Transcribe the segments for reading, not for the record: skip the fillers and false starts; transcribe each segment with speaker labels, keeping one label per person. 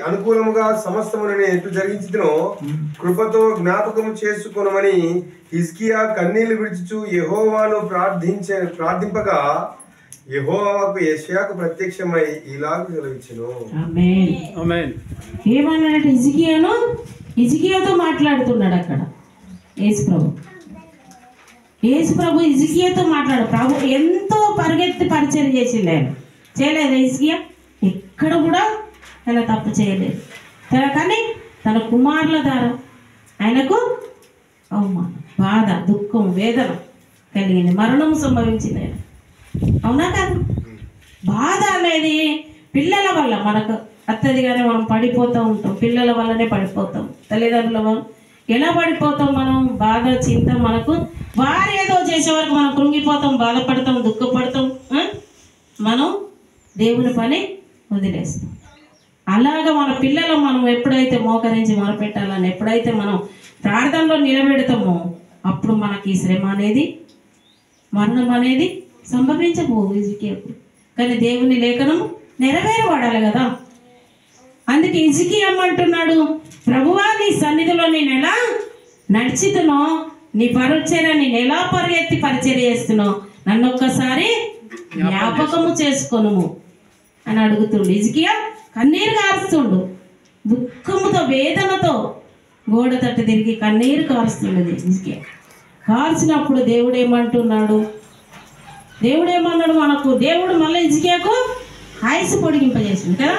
Speaker 1: అనుకూలముగా సమస్తమును ఎట్లు జరిగించునో కృపతో జ్ఞాపకము చేసుకొనమని హిజ్కియా కన్నీళ్లు విడిచుచు యెహోవాను ప్రార్థింపగా యెహోవాకు యెషయాకు ప్రత్యక్షమై ఇలాగ సెలవిచ్చెను.
Speaker 2: ఆమేన్ ఆమేన్. ఏమన్నాడంటే హిజ్కియాతో మాట్లాడుతున్నాడు అక్కడ యేసు ప్రభు హిజ్కియాతో మాట్లాడు. ప్రభు ఎంతో పరిగెత్తి పరిచయం చేసిండు. ఆయన చేయలేదు హిజ్కియా ఎక్కడ కూడా ఆయన తప్పు చేయలేదు. కానీ తన కుమారుల ద్వారా ఆయనకు అవమానం, బాధ, దుఃఖం, వేదన కలిగింది, మరణం సంభవించింది. ఆయన అవునా కాదు? బాధ అనేది పిల్లల వల్ల మనకు అత్తదిగానే మనం పడిపోతూ ఉంటాం. పిల్లల వల్లనే పడిపోతాం. తల్లిదండ్రుల వల్ల ఎలా పడిపోతాం మనం? బాధ, చింత మనకు. వారు ఏదో చేసే వరకు మనం కృంగిపోతాం, బాధపడతాం, దుఃఖపడతాం. మనం దేవుని పని వదిలేస్తాం. అలాగా మన పిల్లలు మనం ఎప్పుడైతే మోకరించి మొరపెట్టాలని, ఎప్పుడైతే మనం ప్రార్థనలో నిలబెడతామో అప్పుడు మనకి శ్రమ అనేది, మరణం అనేది సంభవించబోదు హిజ్కియాకు. కానీ దేవుని లేఖనం నెరవేరబడాలి కదా. అందుకే హిజ్కియా ఏమంటున్నాడు? ప్రభువా, నీ సన్నిధిలో నేను ఎలా నడిచితునో, నీ పరిచర్య నేను ఎలా పరిగెత్తి పరిచర్య చేస్తున్నావు, నన్ను ఒక్కసారి జ్ఞాపకము చేసుకొను అని అడుగుతుండు. హిజ్కియా కన్నీరు కారుస్తుండు, దుఃఖముతో వేదనతో గోడ తట్టు తిరిగి కన్నీరు కారుస్తుండదు హిజ్కియా. కార్చినప్పుడు దేవుడు ఏమన్నాడు మనకు? దేవుడు మళ్ళీ హిజ్కియాకు ఆయుసు పొడిగింపజేసింది కదా.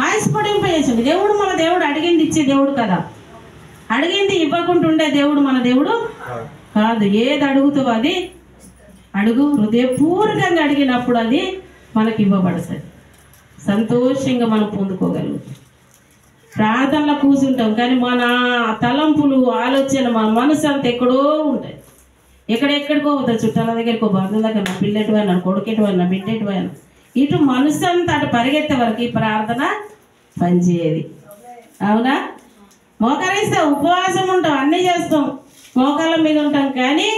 Speaker 2: ఆయుసు పొడిగింపజేసింది దేవుడు. మన దేవుడు అడిగింది ఇచ్చే దేవుడు కదా. అడిగింది ఇవ్వకుండా ఉండే దేవుడు మన దేవుడు కాదు. ఏది అడుగుతావో అది అడుగు. హృదయపూర్వకంగా అడిగినప్పుడు అది మనకి ఇవ్వబడుతుంది. సంతోషంగా మనం పొందుకోగలుగుతాం. ప్రార్థనలో కూర్చుంటాం కానీ మన తలంపులు, ఆలోచన, మన మనసు అంతా ఎక్కడో ఉంటాయి. ఎక్కడెక్కడికో పోతాయి. చుట్టాల దగ్గరకో, బంధువుల దగ్గర, నా పిల్లెటువైనా, కొడుకెటువైనా, బిడ్డెటువైనా, ఇటు మనసు అంతా అటు పరిగెత్తే వరకు ఈ ప్రార్థన పనిచేయదు. అవునా? మోకరిస్తాం, ఉపవాసం ఉంటాం, అన్నీ చేస్తాం, మోకాళ్ళ మీద ఉంటాం. కానీ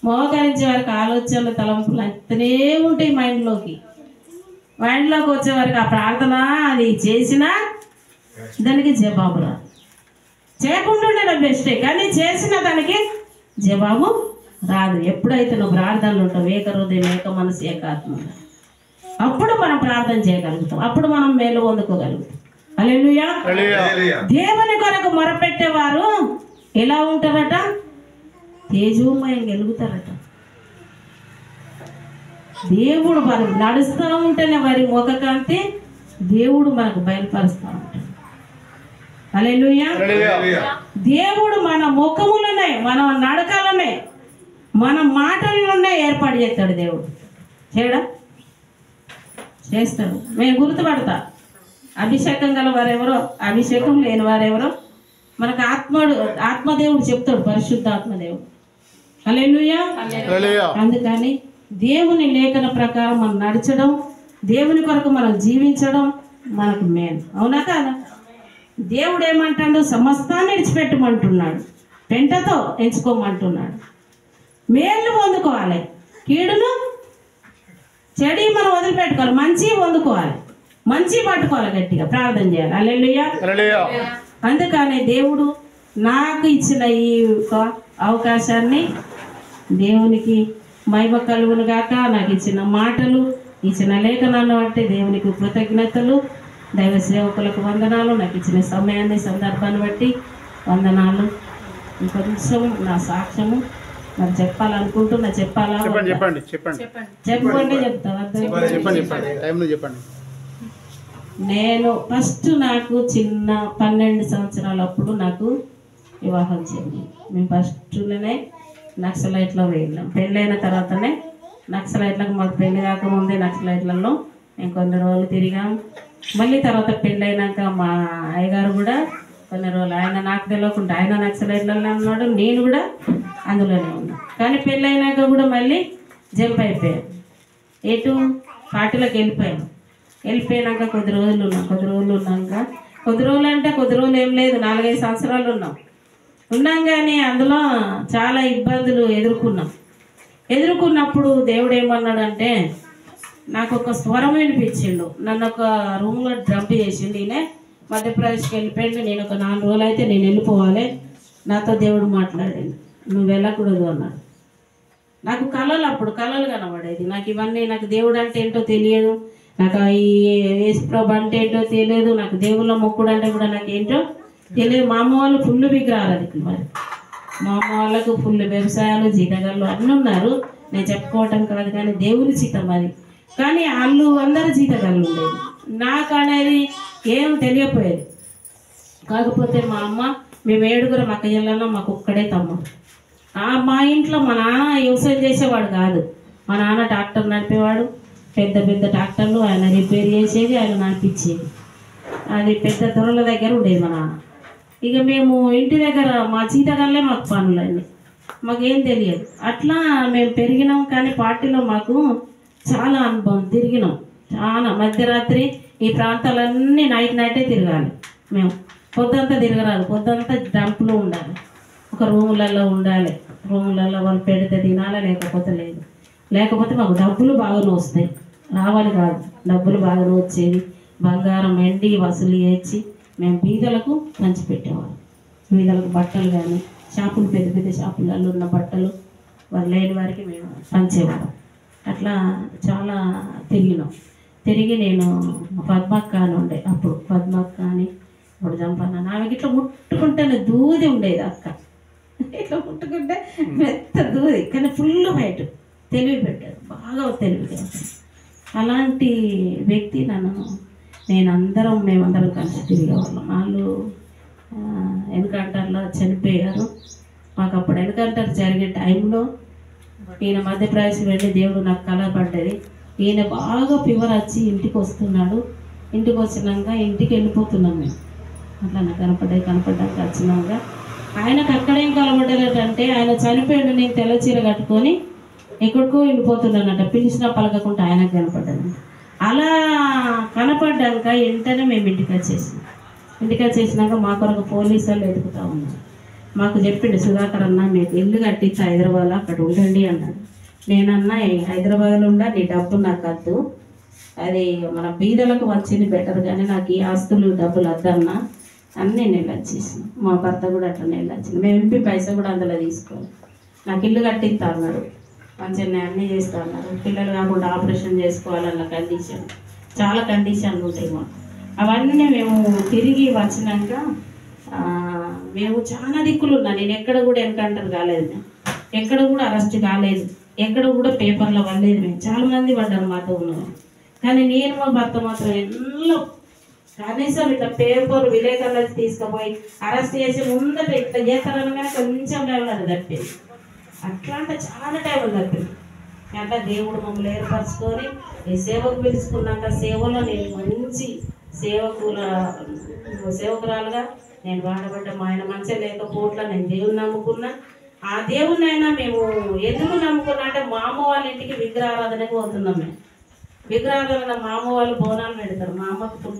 Speaker 2: మోకరించే వరకు ఆలోచనలు, తలంపులు అంతనే ఉంటాయి మైండ్లోకి వచ్చే వరకు ఆ ప్రార్థన అది చేసినా దానికి జవాబు రాదు. చేయకుండా ఉండడం బెస్టే, కానీ చేసిన దానికి జవాబు రాదు. ఎప్పుడైతే నువ్వు ప్రార్థనలు ఉంటావు, ఏక హృదయం, ఏక మనసు, ఏకాత్మ, అప్పుడు మనం ప్రార్థన చేయగలుగుతాం. అప్పుడు మనం మేలు పొందుకోగలుగుతాం. హల్లెలూయా. దేవుని కొరకు మొరపెట్టేవారు ఎలా ఉంటారట? తేజోమయం గెలుగుతారట. దేవుడు వారు నడుస్తూ ఉంటేనే వారి ముఖకాంతి దేవుడు మనకు బయలుపరుస్తూ ఉంటాడు. హల్లెలూయా. దేవుడు మన ముఖములనే, మన నడకలనే, మన మాటలలోనే ఏర్పాటు చేస్తాడు. దేవుడు చేయడా? చేస్తాడు. మేము గుర్తుపడతా. అభిషేకం గల వారెవరో, అభిషేకం లేని వారెవరో మనకు ఆత్మదేవుడు చెప్తాడు, పరిశుద్ధ ఆత్మదేవుడు. హల్లెలూయా. అందుకని దేవుని లేఖన ప్రకారం మనం నడచడం, దేవుని కొరకు మనం జీవించడం మనకు మేలు. అవునా కాదా? దేవుడు ఏమంటాడు? సమస్తాన్ని విడిచిపెట్టమంటున్నాడు, పెంటతో ఎంచుకోమంటున్నాడు. మేలు పొందుకోవాలి, కీడును చెడి మనం వదిలిపెట్టుకోవాలి, మంచి పొందుకోవాలి, మంచి పట్టుకోవాలి, గట్టిగా ప్రార్థన చేయాలి. హల్లెలూయా. అందుకని దేవుడు నాకు ఇచ్చిన ఈ అవకాశాన్ని దేవునికి మహిమ కలుగును గాక. నాకు ఇచ్చిన మాటలు, ఇచ్చిన లేఖనాన్ని బట్టి దేవునికి కృతజ్ఞతలు, దైవ సేవకులకు వందనాలు, నాకు ఇచ్చిన సమయాన్ని, సందర్భాన్ని బట్టి వందనాలు. ఇంకొంచెం నా సాక్ష్యము మరి చెప్పాలనుకుంటున్నా. చెప్తావా? నేను ఫస్ట్ నాకు చిన్న 12 సంవత్సరాలప్పుడు నాకు వివాహం చేయండి. మేము ఫస్ట్లోనే నక్సలైట్లో వెళ్ళాం. పెళ్ళైన తర్వాతనే నక్సలైట్లకు, మాకు పెళ్ళి కాకముందే నక్సలైట్లలో మేము కొన్ని రోజులు తిరిగాం. మళ్ళీ తర్వాత పెళ్ళైనాక మా అయ్యగారు కూడా కొన్ని రోజులు, ఆయన నాకు తెలియకుండా ఆయన నక్సలైట్లలో ఉన్నాడు, నేను కూడా అందులోనే ఉన్నా. కానీ పెళ్ళైనాక కూడా మళ్ళీ జంప్ అయిపోయాను, ఎటు పార్టీలోకి వెళ్ళిపోయాను. వెళ్ళిపోయినాక కొద్ది రోజులు ఉన్నాక కొద్ది రోజులు ఏం లేదు, 4-5 సంవత్సరాలు ఉన్నాం. కానీ అందులో చాలా ఇబ్బందులు ఎదుర్కొన్నప్పుడు దేవుడు ఏమన్నాడంటే, నాకు ఒక స్వరం వినిపించిండు. నన్ను ఒక రూమ్లో డ్రంప్ చేసిండు. నేనే మధ్యప్రదేశ్కి వెళ్ళిపోయిండు. నేను ఒక 4 రోజులు అయితే నేను వెళ్ళిపోవాలి. నాతో దేవుడు మాట్లాడిండు, నువ్వు వెళ్ళకూడదు అన్నాడు. నాకు అప్పుడు కళలు కనబడేది. నాకు ఇవన్నీ, నాకు దేవుడు అంటే ఏంటో తెలియదు, నాకు ఈ యేసుప్రభు అంటే ఏంటో తెలియదు, నాకు దేవుళ్ళ మొక్కుడు అంటే కూడా నాకు ఏంటో తెలియదు. మా అమ్మ వాళ్ళు ఫుల్ విగ్రహారాధికులు. మరి మా అమ్మ వాళ్ళకు ఫుల్ వ్యవసాయాలు, జీతగాళ్ళు అన్నీ ఉన్నారు. నేను చెప్పుకోవటం కాదు, కానీ దేవుని చిత్తం అది. కానీ వాళ్ళు అందరూ జీతగాళ్ళు ఉండేది. నాకు అనేది ఏం తెలియపోయేది. కాకపోతే మా అమ్మ, మేము 7 అక్కయ్యలలో మాకు ఒక్కడే తమ్ముడు. మా ఇంట్లో మా నాన్న వ్యవసాయం చేసేవాడు కాదు. మా నాన్న ట్రాక్టర్ నడిపేవాడు. పెద్ద పెద్ద ట్రాక్టర్లు ఆయన రిపేర్ చేసేది, ఆయన నడిపించేది. అది పెద్ద దొరల దగ్గర ఉండేది మా నాన్న. ఇక మేము ఇంటి దగ్గర మా జీతగాళ్ళే మాకు పనులన్నీ, మాకేం తెలియదు. అట్లా మేము పెరిగినాం. కానీ పార్టీలో మాకు చాలా అనుభవం, తిరిగినాం చాలా. మధ్యరాత్రి ఈ ప్రాంతాలన్నీ నైటే తిరగాలి. మేము పొద్దంతా తిరగరాదు, పొద్దంతా డంప్లో ఉండాలి, ఒక రూములలో ఉండాలి. రూములలో వాళ్ళు పెడితే తినాలి, లేకపోతే లేదు. లేకపోతే మాకు డబ్బులు బాగానే వస్తాయి, రావాలి కాదు, డబ్బులు బాగానే వచ్చేది. బంగారం ఎండి వసూలు చేసి మేము బీదలకు పంచిపెట్టేవాళ్ళం. బీదలకు బట్టలు కానీ, షాపులు, పెద్ద పెద్ద షాపులలో ఉన్న బట్టలు వాళ్ళు లేని వారికి మేము పంచేవాళ్ళం. అట్లా చాలా తిరిగి నేను పద్మక్క అని ఉండే. అప్పుడు పద్మక్క అని ఇప్పుడు చంపన్నాను. ఆమెకి ఇట్లా ముట్టుకుంటేనే దూది ఉండేది. అక్క ఇట్లా ముట్టుకుంటే మెత్త దూది, కానీ ఫుల్ వైట్, తెలివి పెట్టారు, బాగా తెలివి. అలాంటి వ్యక్తి మేమందరం కలిసి తిరిగేవాళ్ళం. వాళ్ళు ఎన్కౌంటర్లో చనిపోయారు. మాకు అప్పుడు ఎన్కౌంటర్ జరిగే టైంలో ఈయన మధ్యప్రదేశ్ వెళ్ళి దేవుడు నాకు కలపడ్డది. ఈయన బాగా ఫీవర్ వచ్చి ఇంటికి వస్తున్నాడు. ఇంటికి వచ్చినాక ఇంటికి వెళ్ళిపోతున్నాం మేము. అట్లా నాకు కనపడ్డాక వచ్చినాక ఆయనకు అక్కడేం కలబడ్డదంటే, ఆయన చనిపోయాడు. నేను తెల్ల చీర కట్టుకొని ఎక్కడికో వెళ్ళిపోతున్నానట. పిలిచినా పలకకుండా ఆయనకు కనపడ్డాను. అలా కనపడ్డాక వెంటనే మేము ఇంటికి వచ్చేసినాక మా కొరకు పోలీసు వాళ్ళు ఎదుగుతూ ఉన్నారు. మాకు చెప్పిండు, సుధాకర్ అన్న మీకు ఇల్లు కట్టించి హైదరాబాద్లో అక్కడ ఉండండి అన్నాడు. నేనన్నా హైదరాబాద్లో ఉండా, నీ డబ్బు నాకు వద్దు, అది మన బీదలకు వచ్చింది బెటర్, కానీ నాకు ఈ ఆస్తులు డబ్బులు వద్దన్నా అని నేను వెళ్ళొచ్చేసాను. మా భర్త కూడా అట్లా వెళ్ళొచ్చింది. మేము ఎంపీ పైసా కూడా అందులో తీసుకోవాలి. నాకు ఇల్లు కట్టిస్తా అన్నాడు, మంచిగా అన్నీ చేస్తా అన్నారు. పిల్లలు కాకుండా ఆపరేషన్ చేసుకోవాలన్న కండిషన్, చాలా కండిషన్లు ఉంటాయి మాకు. అవన్నీ మేము తిరిగి వచ్చినాక మేము చాలా దిక్కులు ఉన్నా. నేను ఎక్కడ కూడా ఎన్కౌంటర్ కాలేదు, మేము ఎక్కడ కూడా అరెస్ట్ కాలేదు, ఎక్కడ కూడా పేపర్లో పడలేదు. మేము చాలామంది పడ్డారు మాతో ఉన్నాము. కానీ నేను మా భర్త మాత్రం ఎన్నో, కనీసం ఇట్లా పేపర్ విలేకరులు తీసుకుపోయి అరెస్ట్ చేసి ముందట ఇట్లా చేస్తారనగానే కొంచెం టైంలో అది తప్పింది. అట్లా అంటే చాలా టైంలో తప్పింది. అట్లా దేవుడు మమ్మల్ని ఏర్పరచుకొని ఈ సేవకు పిలుచుకున్నాక సేవలో నేను మంచి సేవకురాలుగా నేను వాడబడ్డ. మా ఆయన మంచిగా లేకపోవట్లా నేను దేవుని నమ్ముకున్నా. ఆ దేవుణ్ణైనా మేము ఎందుకు నమ్ముకున్నా అంటే, మా అమ్మ వాళ్ళ ఇంటికి విగ్రహారాధనకు పోతున్నాం. మేము విగ్రహారాధన మా అమ్మ వాళ్ళు బోనాలు పెడతారు. మా అమ్మకు ఫుల్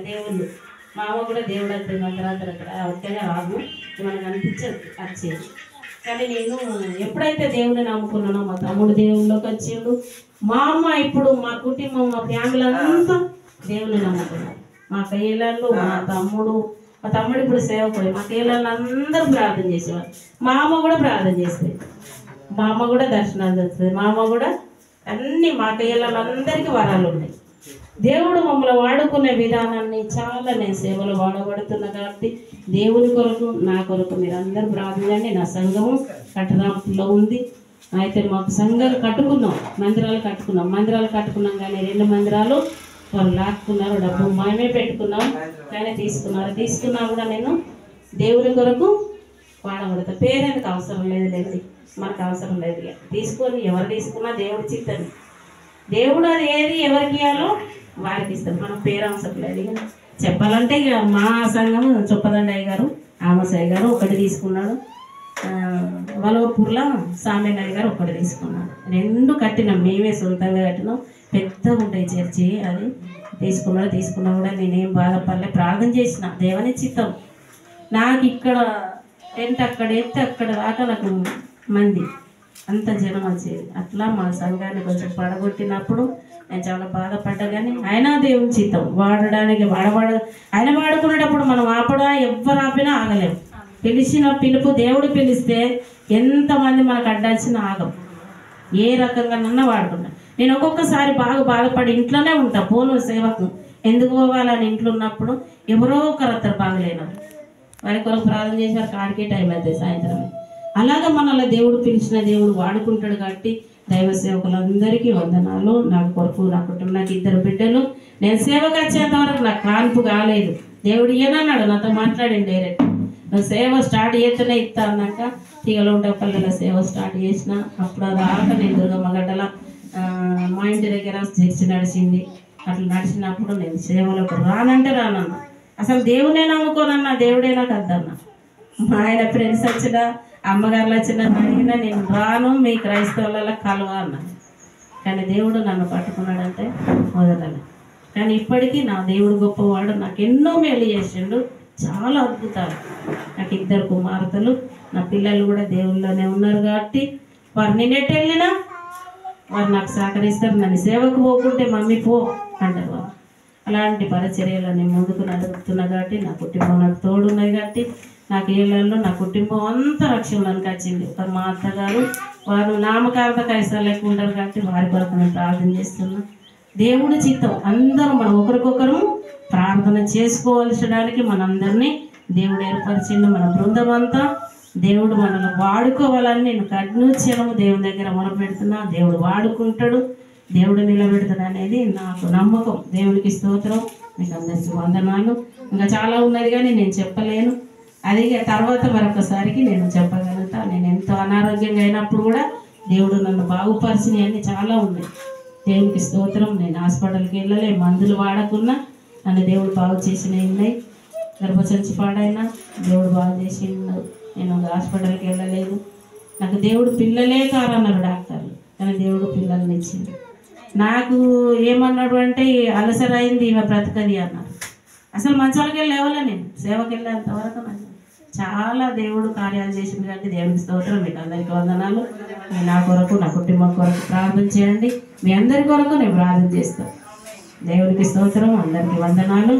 Speaker 2: దేవుళ్ళు. మా అమ్మ కూడా దేవుడు అంటే మధ్యరాత్రి అక్కడ ఒక్కగా రాదు, మనకు అనిపించేది వచ్చేది. కానీ నేను ఎప్పుడైతే దేవుని నమ్ముకున్నానో మా తమ్ముడు దేవుళ్ళలోకి వచ్చిండు. మా అమ్మ ఇప్పుడు మా కుటుంబం, మా ఫ్యామిలీ అంతా దేవుని నమ్ముకున్నారు. మా కయ్యలు, మా తమ్ముడు ఇప్పుడు సేవకుడు. మా కయ్యలు అందరూ ప్రార్థన చేసేవారు. మా అమ్మ కూడా ప్రార్థన చేసేది. మా అమ్మ కూడా దర్శనాలు చేస్తుంది. మా అమ్మ కూడా అన్ని మా కయ్యలందరికీ వరాలు ఉన్నాయి. దేవుడు మమ్మల్ని వాడుకునే విధానాన్ని చాలా నేను సేవలు వాడబడుతున్నా కాబట్టి దేవుని కొరకు, నా కొరకు మీరు అందరూ ప్రార్థన. నా సంఘము కట్టడంలో ఉంది. అయితే మాకు సంఘాలు కట్టుకున్నాం, మందిరాలు కట్టుకున్నాం. కానీ 2 మందిరాలు వాళ్ళు లాక్కున్నారు. డబ్బు మేమే పెట్టుకున్నాం, కానీ తీసుకున్నా కూడా నేను దేవుని కొరకు వాడబడతా. పేరెందుకు అవసరం లేదు, మనకు అవసరం లేదు. తీసుకొని ఎవరు తీసుకున్నా దేవుడు చిత్తని, దేవుడు అది ఏది ఎవరికి ఇవ్వాలో వారికి ఇస్తాడు. మనం పేరు అవసరం లేదు. చెప్పాలంటే ఇక మా సంఘం చొప్పదండయ్య గారు, ఆమసయ్య గారు ఒకటి తీసుకున్నాడు. వలవపూర్లో సామేనయ్య గారు ఒకటి తీసుకున్నాడు. 2 కట్టినాం, మేమే సొంతంగా కట్టినాం. పెద్దగా ఉంటాయి చర్చి. అది తీసుకున్నా కూడా నేనేం బాధపడలే. ప్రార్థన చేసిన, దేవుని చిత్తం. నాకు ఇక్కడ టెంట్ అక్కడ ఎత్తే అక్కడ దాకా నాకు మంది అంత జనం వచ్చేది. అట్లా మా సంఘాన్ని కొంచెం పడగొట్టినప్పుడు నేను చాలా బాధపడ్డా. కానీ అయినా దేవుని చిత్తం వాడడానికి ఆయన వాడుకునేటప్పుడు మనం ఎవ్వరు ఆపినా ఆగలేము. పిలిచిన పిలుపు దేవుడు పిలిస్తే ఎంతమంది మనకు అడ్డాల్సిన ఆగం. ఏ రకంగానన్నా వాడుకుంటా. నేను ఒక్కొక్కసారి బాగా బాధపడి ఇంట్లోనే ఉంటా. పోను సేవకు ఎందుకు పోవాలని ఇంట్లో ఉన్నప్పుడు ఎవరో ఒకరు అత్తరు బాగలేనారు, వారి కొరకు ప్రార్థన చేసారు, కాడికే టైం అవుతుంది సాయంత్రమే. అలాగా మనల్ని దేవుడు పిలిచిన దేవుడు వాడుకుంటాడు. కాబట్టి దైవ సేవకులందరికీ వందనాలు. నాకు కొరకు నా కుటుంబం, నాకు 2 బిడ్డలు. నేను సేవకు వచ్చేంత వరకు నాకు కాన్పు కాలేదు. దేవుడు ఏనన్నాడు నాతో మాట్లాడింది డైరెక్ట్, నువ్వు సేవ స్టార్ట్ చేస్తేనే ఇస్తా అన్నాక తీగలుంటపల్లిలో సేవ స్టార్ట్ చేసిన. అప్పుడు దాకా నేను దుర్గమ్మగడ్డల మా ఇంటి దగ్గర చర్చి నడిచింది. అట్లా నడిచినప్పుడు నేను సేవలకు రానంటే రానన్నా. అసలు దేవుడే నమ్ముకోనన్నా, దేవుడే నాకు వద్దన్నా. మా ఆయన ఫ్రెండ్స్ వచ్చినా, అమ్మగారులు వచ్చినా అడిగినా నేను రాను, మీ క్రైస్తవులలో కలవా అన్నాను. కానీ దేవుడు నన్ను పట్టుకున్నాడంటే మొదలనే. కానీ ఇప్పటికీ నా దేవుడు గొప్పవాడు, నాకు ఎన్నో మేలు చేసిండు, చాలా అద్భుతాలు. నాకు 2 కుమార్తెలు, నా పిల్లలు కూడా దేవుళ్ళలోనే ఉన్నారు. కాబట్టి వారు నేనెట్టు వెళ్ళినా వారు నాకు సహకరిస్తారు. నన్ను సేవకు పోకుంటే మమ్మీ పో అంటారు వారు. అలాంటి పరిచర్యలు నేను ముందుకు నడుపుతున్నా. కాబట్టి నా కుటుంబం నాకు తోడున్నది. కాబట్టి నాకు ఏళ్ళల్లో నా కుటుంబం అంతా రక్షణలోనికి వచ్చింది. మా అత్తగారు వారు నామకార్థ కైసాలు లెక్క ఉంటారు. కాబట్టి వారి కొరకు నేను ప్రార్థన చేస్తున్నా. దేవుడి చిత్తం అందరం మనం ఒకరికొకరు ప్రార్థన చేసుకోవాల్సడానికి మనందరినీ దేవుడు ఏర్పరిచిండు. మన బృందం అంతా దేవుడు మనల్ని వాడుకోవాలని నేను కన్నుక్షణము దేవుని దగ్గర మొరపెడుతున్నా. దేవుడు వాడుకుంటాడు, దేవుడు నిలబెడతాడు అనేది నాకు నమ్మకం. దేవునికి స్తోత్రం. మీకు అందరికీ వందనాలు. ఇంకా చాలా ఉన్నది కానీ నేను చెప్పలేను. అది తర్వాత మరొకసారికి నేను చెప్పగలుగుతా. నేను ఎంతో అనారోగ్యంగా అయినప్పుడు కూడా దేవుడు నన్ను బాగుపరిచినవి అన్నీ చాలా ఉన్నాయి. దేవునికి స్తోత్రం. నేను హాస్పిటల్కి వెళ్ళలే, మందులు వాడకున్నా నన్ను దేవుడు బాగు చేసినవి ఉన్నాయి. గర్భసంచి పాడైనా దేవుడు బాగు చేసిండు. నేను హాస్పిటల్కి వెళ్ళలేదు. నాకు దేవుడు పిల్లలే కారన్నారు డాక్టర్లు, కానీ దేవుడు పిల్లల్ని ఇచ్చిండు. నాకు ఏమన్నాడు అంటే అలసర అయింది, ఈమె బ్రతకది అన్నారు. అసలు మంచాలకి వెళ్ళి లేవలే, నేను సేవకి వెళ్ళేంతవరకు నాకు చాలా దేవుడు కార్యాలు చేసింది. కాబట్టి దేవునికి స్తోత్రం. మీకు అందరికీ వందనాలు. నా కొరకు, నా కుటుంబం కొరకు ప్రార్థన చేయండి. మీ అందరి కొరకు నేను ప్రార్థన చేస్తాను. దేవునికి స్తోత్రం. అందరికీ వందనాలు.